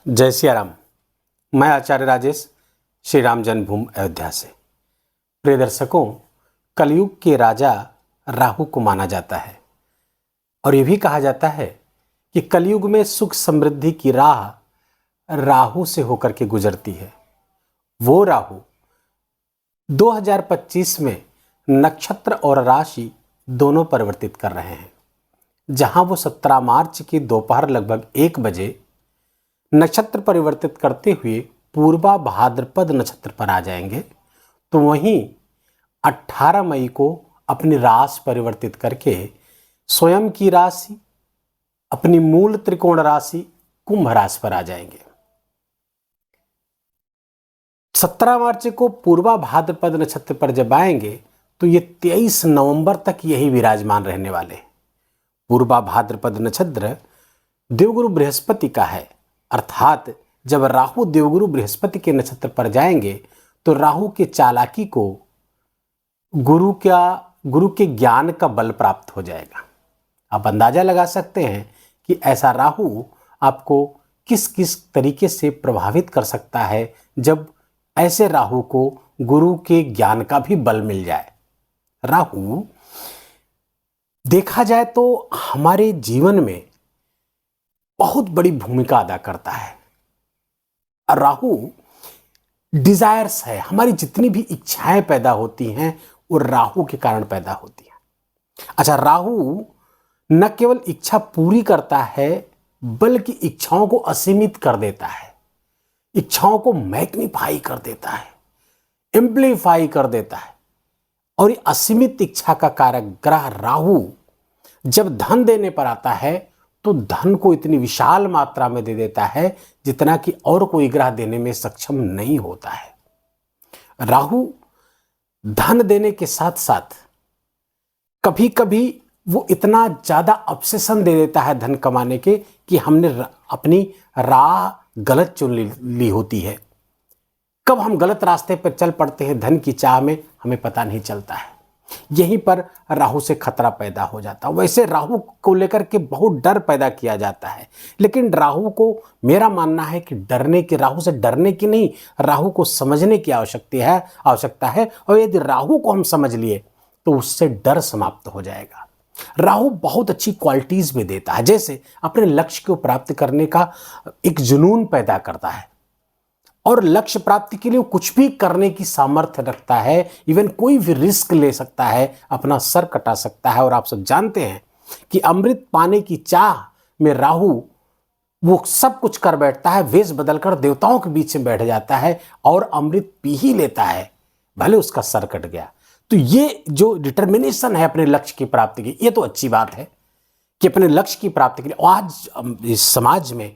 जय सिया राम। मैं आचार्य राजेश श्री राम जन्मभूमि अयोध्या से। प्रिय दर्शकों, कलयुग के राजा राहु को माना जाता है और ये भी कहा जाता है कि कलयुग में सुख समृद्धि की राह राहु से होकर के गुजरती है। वो राहु 2025 में नक्षत्र और राशि दोनों परिवर्तित कर रहे हैं। जहां वो 17 मार्च की दोपहर लगभग 1 बजे नक्षत्र परिवर्तित करते हुए पूर्वा भाद्रपद नक्षत्र पर आ जाएंगे, तो वहीं 18 मई को अपनी राशि परिवर्तित करके स्वयं की राशि, अपनी मूल त्रिकोण राशि कुंभ राशि पर आ जाएंगे। 17 मार्च को पूर्वा भाद्रपद नक्षत्र पर जब आएंगे तो ये 23 नवंबर तक यही विराजमान रहने वाले हैं। पूर्वा भाद्रपद नक्षत्र देवगुरु बृहस्पति का है, अर्थात जब राहु देवगुरु बृहस्पति के नक्षत्र पर जाएंगे तो राहु के चालाकी को गुरु के ज्ञान का बल प्राप्त हो जाएगा। आप अंदाजा लगा सकते हैं कि ऐसा राहु आपको किस किस तरीके से प्रभावित कर सकता है जब ऐसे राहु को गुरु के ज्ञान का भी बल मिल जाए। राहु देखा जाए तो हमारे जीवन में बहुत बड़ी भूमिका अदा करता है। राहु डिजायर्स है, हमारी जितनी भी इच्छाएं पैदा होती हैं वो राहु के कारण पैदा होती हैं। अच्छा, राहु न केवल इच्छा पूरी करता है बल्कि इच्छाओं को असीमित कर देता है, इच्छाओं को मैग्नीफाई कर देता है, एम्प्लीफाई कर देता है। और ये असीमित इच्छा का कारक ग्रह राहु जब धन देने पर आता है तो धन को इतनी विशाल मात्रा में दे देता है जितना कि और कोई ग्रह देने में सक्षम नहीं होता है। राहु धन देने के साथ साथ कभी कभी वो इतना ज्यादा ऑब्सेशन दे देता है धन कमाने के कि हमने अपनी राह गलत चुन ली होती है। कब हम गलत रास्ते पर चल पड़ते हैं धन की चाह में, हमें पता नहीं चलता है। यहीं पर राहु से खतरा पैदा हो जाता है। वैसे राहु को लेकर के बहुत डर पैदा किया जाता है, लेकिन राहु को मेरा मानना है कि राहु से डरने की नहीं, राहु को समझने की आवश्यकता है। और यदि राहु को हम समझ लिए तो उससे डर समाप्त हो जाएगा। राहु बहुत अच्छी क्वालिटीज भी देता है, जैसे अपने लक्ष्य को प्राप्त करने का एक जुनून पैदा करता है और लक्ष्य प्राप्ति के लिए कुछ भी करने की सामर्थ्य रखता है। इवन कोई भी रिस्क ले सकता है, अपना सर कटा सकता है। और आप सब जानते हैं कि अमृत पाने की चाह में राहु वो सब कुछ कर बैठता है, वेश बदलकर देवताओं के बीच में बैठ जाता है और अमृत पी ही लेता है, भले उसका सर कट गया। तो ये जो डिटर्मिनेशन है अपने लक्ष्य की प्राप्ति की, ये तो अच्छी बात है कि अपने लक्ष्य की प्राप्ति के लिए आज इस समाज में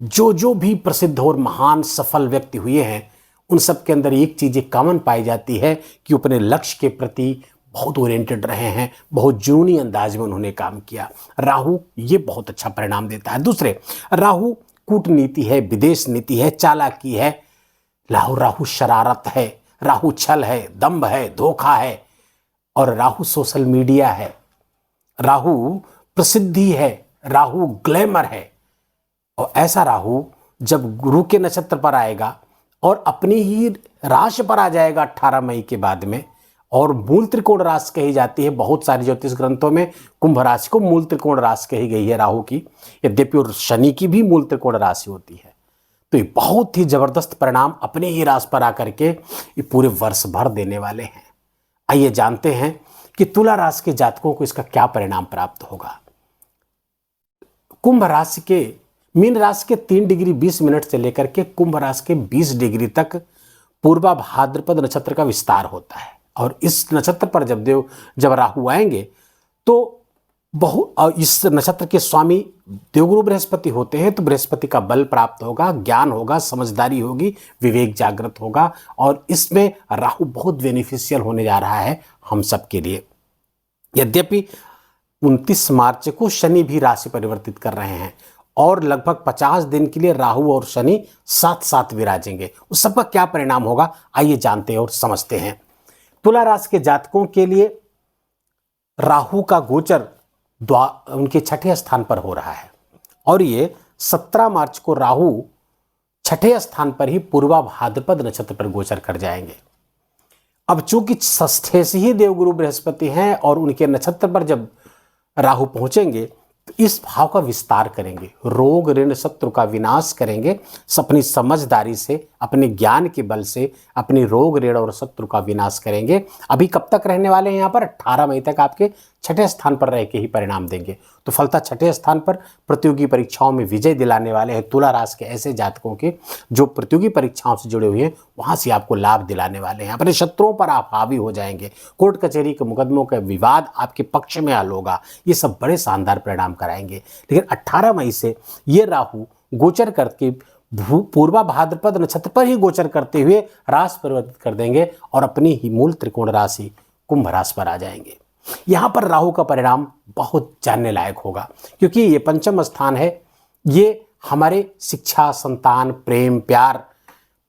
जो भी प्रसिद्ध और महान सफल व्यक्ति हुए हैं उन सब के अंदर एक चीज कॉमन पाई जाती है कि अपने लक्ष्य के प्रति बहुत ओरिएंटेड रहे हैं, बहुत जुनूनी अंदाज में उन्होंने काम किया। राहु ये बहुत अच्छा परिणाम देता है। दूसरे, राहु कूटनीति है, विदेश नीति है, चालाकी है, राहु शरारत है, राहु छल है, दंभ है, धोखा है, और राहु सोशल मीडिया है, राहु प्रसिद्धि है, राहु ग्लैमर है। और ऐसा राहु जब गुरु के नक्षत्र पर आएगा और अपनी ही राशि पर आ जाएगा 18 मई के बाद में, और मूल त्रिकोण राशि कही जाती है बहुत सारे ज्योतिष ग्रंथों में, कुंभ राशि को मूल त्रिकोण राशि कही गई है राहु की, यद्यपि और शनि की भी मूल त्रिकोण राशि होती है। तो ये बहुत ही जबरदस्त परिणाम अपने ही राशि पर आकर के ये पूरे वर्ष भर देने वाले हैं। आइए जानते हैं कि तुला राशि के जातकों को इसका क्या परिणाम प्राप्त होगा। कुंभ राशि के मीन राशि के 3 डिग्री 20 मिनट से लेकर के कुंभ राशि के 20 डिग्री तक पूर्वा भाद्रपद नक्षत्र का विस्तार होता है। और इस नक्षत्र पर जब राहु आएंगे तो इस नक्षत्र के स्वामी देवगुरु बृहस्पति होते हैं, तो बृहस्पति का बल प्राप्त होगा, ज्ञान होगा, समझदारी होगी, विवेक जागृत होगा। और इसमें राहु बहुत बेनिफिशियल होने जा रहा है हम सब के लिए। यद्यपि 29 मार्च को शनि भी राशि परिवर्तित कर रहे हैं और लगभग 50 दिन के लिए राहु और शनि साथ साथ विराजेंगे। उस सबका क्या परिणाम होगा, आइए जानते हैं और समझते हैं। तुला राशि के जातकों के लिए राहु का गोचर उनके 6ठे स्थान पर हो रहा है और ये 17 मार्च को राहु छठे स्थान पर ही पूर्वा भाद्रपद नक्षत्र पर गोचर कर जाएंगे। अब चूंकि षष्ठे से ही देवगुरु बृहस्पति हैं और उनके नक्षत्र पर जब राहु पहुंचेंगे तो इस भाव का विस्तार करेंगे, रोग ऋण शत्रु का विनाश करेंगे, अपनी समझदारी से, अपने ज्ञान के बल से अपनी रोग ऋण और शत्रु का विनाश करेंगे। अभी कब तक रहने वाले हैं यहाँ पर? 18 मई तक आपके छठे स्थान पर रह के ही परिणाम देंगे। तो फलतः छठे स्थान पर प्रतियोगी परीक्षाओं में विजय दिलाने वाले हैं तुला राशि के ऐसे जातकों के जो प्रतियोगी परीक्षाओं से जुड़े हुए हैं, वहां से आपको लाभ दिलाने वाले हैं। अपने शत्रुओं पर आप हावी हो जाएंगे, कोर्ट कचहरी के मुकदमों का विवाद आपके पक्ष में हल होगा। ये सब बड़े शानदार परिणाम कराएंगे। लेकिन 18 मई से ये राहु गोचर करके पूर्वा भाद्रपद नक्षत्र पर ही गोचर करते हुए राशि परिवर्तित कर देंगे और अपनी ही मूल त्रिकोण राशि कुंभ राशि पर आ जाएंगे। यहाँ पर राहु का परिणाम बहुत जानने लायक होगा, क्योंकि ये पंचम स्थान है। ये हमारे शिक्षा, संतान, प्रेम, प्यार,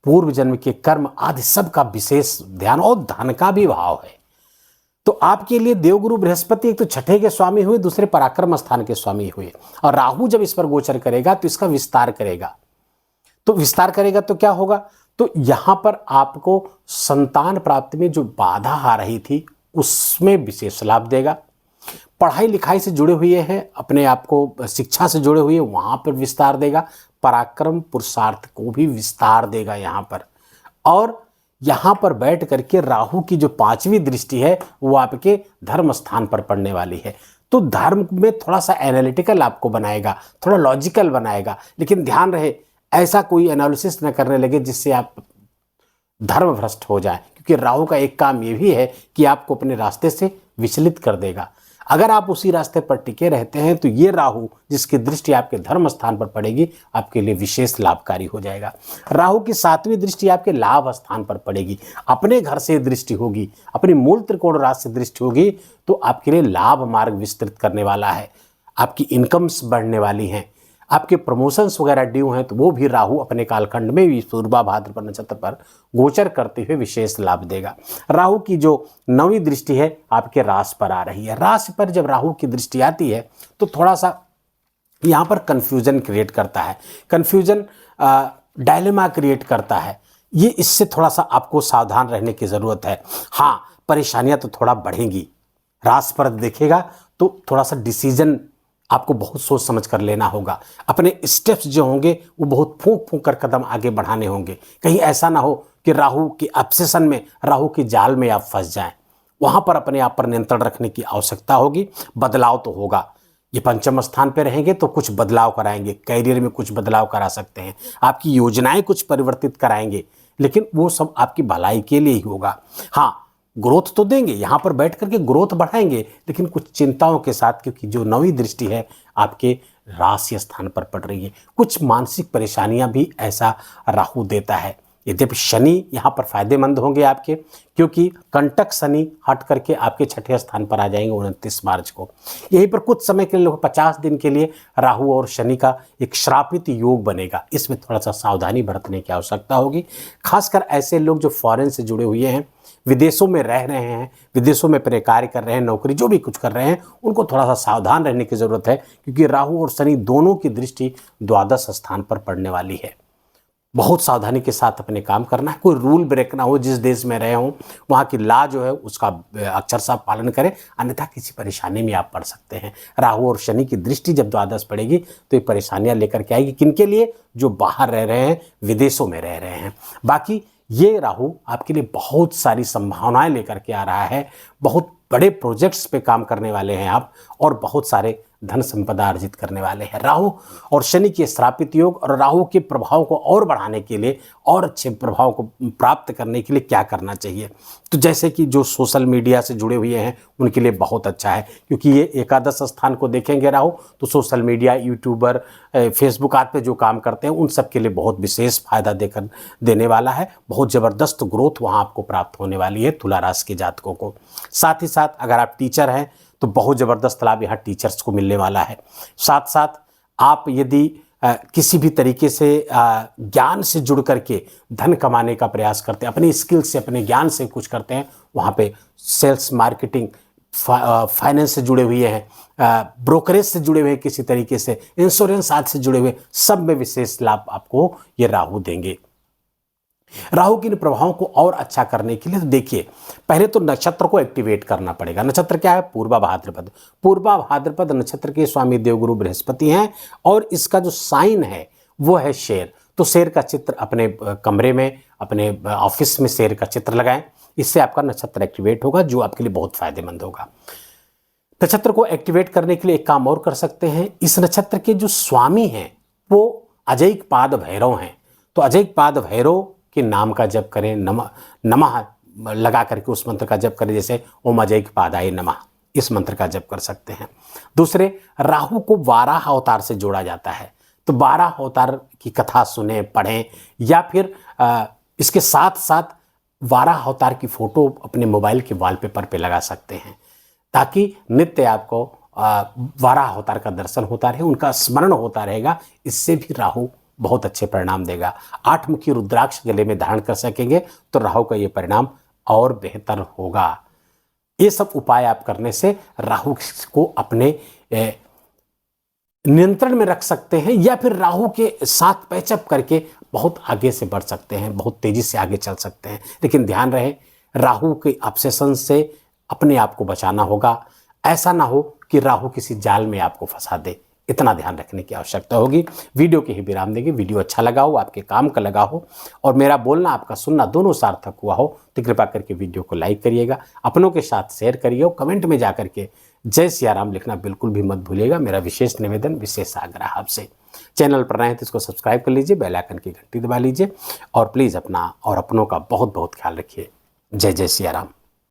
पूर्व जन्म के कर्म आदि सब का विशेष ध्यान और धन का भी भाव है। तो आपके लिए देवगुरु बृहस्पति एक तो छठे के स्वामी हुए, दूसरे पराक्रम स्थान के स्वामी हुए, और राहु जब इस पर गोचर करेगा तो इसका विस्तार करेगा। तो विस्तार करेगा तो क्या होगा? तो यहां पर आपको संतान प्राप्ति में जो बाधा आ रही थी उसमें विशेष लाभ देगा। पढ़ाई लिखाई से जुड़े हुए हैं, अपने आप को शिक्षा से जुड़े हुए, वहां पर विस्तार देगा। पराक्रम पुरुषार्थ को भी विस्तार देगा यहां पर। और यहां पर बैठ करके राहु की जो 5वीं दृष्टि है वो आपके धर्म स्थान पर पड़ने वाली है। तो धर्म में थोड़ा सा एनालिटिकल आपको बनाएगा, थोड़ा लॉजिकल बनाएगा। लेकिन ध्यान रहे ऐसा कोई एनालिसिस न करने लगे जिससे आप धर्म भ्रष्ट हो जाए, क्योंकि राहु का एक काम ये भी है कि आपको अपने रास्ते से विचलित कर देगा। अगर आप उसी रास्ते पर टिके रहते हैं तो ये राहु जिसकी दृष्टि आपके धर्म स्थान पर पड़ेगी आपके लिए विशेष लाभकारी हो जाएगा। राहु की 7वीं दृष्टि आपके लाभ स्थान पर पड़ेगी, अपने घर से दृष्टि होगी, अपनी मूल त्रिकोण राशि से दृष्टि होगी, तो आपके लिए लाभ मार्ग विस्तृत करने वाला है। आपकी इनकम्स बढ़ने वाली हैं, आपके प्रमोशंस वगैरह ड्यू हैं तो वो भी राहु अपने कालखंड में भी पूर्वा भाद्रपद नक्षत्र पर गोचर करते हुए विशेष लाभ देगा। राहु की जो 9वीं दृष्टि है आपके राशि पर आ रही है। राशि पर जब राहु की दृष्टि आती है तो थोड़ा सा यहाँ पर कन्फ्यूजन क्रिएट करता है, कन्फ्यूजन डायलेमा क्रिएट करता है। ये इससे थोड़ा सा आपको सावधान रहने की ज़रूरत है। हाँ, परेशानियाँ तो थोड़ा बढ़ेंगी। राशि पर देखेगा तो थोड़ा सा डिसीजन आपको बहुत सोच समझ कर लेना होगा। अपने स्टेप्स जो होंगे वो बहुत फूंक फूंक कर कदम आगे बढ़ाने होंगे। कहीं ऐसा ना हो कि राहु के ऑब्सेशन में, राहु के जाल में आप फंस जाएं। वहां पर अपने आप पर नियंत्रण रखने की आवश्यकता होगी। बदलाव तो होगा, ये पंचम स्थान पे रहेंगे तो कुछ बदलाव कराएंगे, कैरियर में कुछ बदलाव करा सकते हैं, आपकी योजनाएं कुछ परिवर्तित कराएंगे, लेकिन वो सब आपकी भलाई के लिए ही होगा। हाँ, ग्रोथ तो देंगे, यहाँ पर बैठ करके ग्रोथ बढ़ाएंगे, लेकिन कुछ चिंताओं के साथ, क्योंकि जो 9वीं दृष्टि है आपके राशि स्थान पर पड़ रही है। कुछ मानसिक परेशानियां भी ऐसा राहु देता है। यद्यपि शनि यहाँ पर फायदेमंद होंगे आपके, क्योंकि कंटक शनि हट करके आपके छठे स्थान पर आ जाएंगे 29 मार्च को। यहीं पर कुछ समय के लिए 50 दिन के लिए राहु और शनि का एक श्रापित योग बनेगा। इसमें थोड़ा सा सावधानी बरतने की आवश्यकता होगी। खासकर ऐसे लोग जो फॉरेन से जुड़े हुए हैं, विदेशों में रह रहे हैं, विदेशों में अपने कार्य कर रहे हैं, नौकरी जो भी कुछ कर रहे हैं, उनको थोड़ा सा सावधान रहने की ज़रूरत है, क्योंकि राहु और शनि दोनों की दृष्टि द्वादश स्थान पर पड़ने वाली है। बहुत सावधानी के साथ अपने काम करना है, कोई रूल ब्रेक ना हो। जिस देश में रहे हों वहाँ की लॉ जो है उसका अक्षरशः पालन करें, अन्यथा किसी परेशानी में आप पड़ सकते हैं। राहु और शनि की दृष्टि जब द्वादश पड़ेगी तो ये परेशानियाँ लेकर के आएगी। किनके लिए? जो बाहर रह रहे हैं, विदेशों में रह रहे हैं। बाकी ये राहु आपके लिए बहुत सारी संभावनाएं लेकर के आ रहा है। बहुत बड़े प्रोजेक्ट्स पे काम करने वाले हैं आप, और बहुत सारे धन संपदा अर्जित करने वाले हैं। राहु और शनि के श्रापित योग और राहु के प्रभाव को और बढ़ाने के लिए, और अच्छे प्रभाव को प्राप्त करने के लिए क्या करना चाहिए? तो जैसे कि जो सोशल मीडिया से जुड़े हुए हैं उनके लिए बहुत अच्छा है, क्योंकि ये एकादश स्थान को देखेंगे राहु, तो सोशल मीडिया, यूट्यूबर, फेसबुक आदि पे जो काम करते हैं उन सब के लिए बहुत विशेष फायदा देने वाला है। बहुत ज़बरदस्त ग्रोथ वहाँ आपको प्राप्त होने वाली है तुला राशि के जातकों को। साथ ही साथ अगर आप टीचर हैं तो बहुत ज़बरदस्त लाभ यहाँ टीचर्स को मिलने वाला है। साथ साथ आप यदि किसी भी तरीके से ज्ञान से जुड़ करके धन कमाने का प्रयास करते हैं, अपनी स्किल से, अपने ज्ञान से कुछ करते हैं, वहाँ पे सेल्स, मार्केटिंग, फाइनेंस से जुड़े हुए हैं, ब्रोकरेज से जुड़े हुए हैं, किसी तरीके से इंश्योरेंस आदि से जुड़े हुए, सब में विशेष लाभ आपको ये राहु देंगे। राहु के इन प्रभावों को और अच्छा करने के लिए तो देखिए, पहले तो नक्षत्र को एक्टिवेट करना पड़ेगा। नक्षत्र क्या है? पूर्वा भाद्रपद। पूर्वा भाद्रपद नक्षत्र के स्वामी देवगुरु बृहस्पति हैं और इसका जो साइन है वो है शेर। तो शेर का चित्र अपने कमरे में, अपने ऑफिस में शेर का चित्र लगाएं, इससे आपका नक्षत्र एक्टिवेट होगा, जो आपके लिए बहुत फायदेमंद होगा। नक्षत्र को एक्टिवेट करने के लिए एक काम और कर सकते हैं, इस नक्षत्र के जो स्वामी हैं वो अजैकपाद भैरव हैं। तो अजैकपाद भैरव के नाम का जप करें, नमः लगा करके उस मंत्र का जप करें, जैसे ओम अजैकपादाय नमः, इस मंत्र का जप कर सकते हैं। दूसरे, राहु को वाराह अवतार से जोड़ा जाता है, तो वाराह अवतार की कथा सुने, पढ़ें, या फिर इसके साथ साथ वाराह अवतार की फोटो अपने मोबाइल के वॉलपेपर पे लगा सकते हैं, ताकि नित्य आपको वाराह अवतार का दर्शन होता रहे, उनका स्मरण होता रहेगा। इससे भी राहु बहुत अच्छे परिणाम देगा। 8 मुखी रुद्राक्ष गले में धारण कर सकेंगे तो राहु का ये परिणाम और बेहतर होगा। ये सब उपाय आप करने से राहु को अपने नियंत्रण में रख सकते हैं, या फिर राहु के साथ पैचअप करके बहुत आगे से बढ़ सकते हैं, बहुत तेजी से आगे चल सकते हैं। लेकिन ध्यान रहे, राहु के ऑब्सेशन से अपने आप को बचाना होगा। ऐसा ना हो कि राहु किसी जाल में आपको फंसा दे, इतना ध्यान रखने की आवश्यकता होगी। वीडियो के ही विराम देंगे। वीडियो अच्छा लगा हो, आपके काम का लगा हो और मेरा बोलना आपका सुनना दोनों सार्थक हुआ हो तो कृपा करके वीडियो को लाइक करिएगा, अपनों के साथ शेयर करिए और कमेंट में जा करके जय सिया राम लिखना बिल्कुल भी मत भूलिएगा। मेरा विशेष निवेदन, विशेष आग्रह आपसे। चैनल पर नए हैं तो इसको सब्सक्राइब कर लीजिए, बेल आइकन की घंटी दबा लीजिए और प्लीज़ अपना और अपनों का बहुत बहुत ख्याल रखिए। जय जय सिया राम।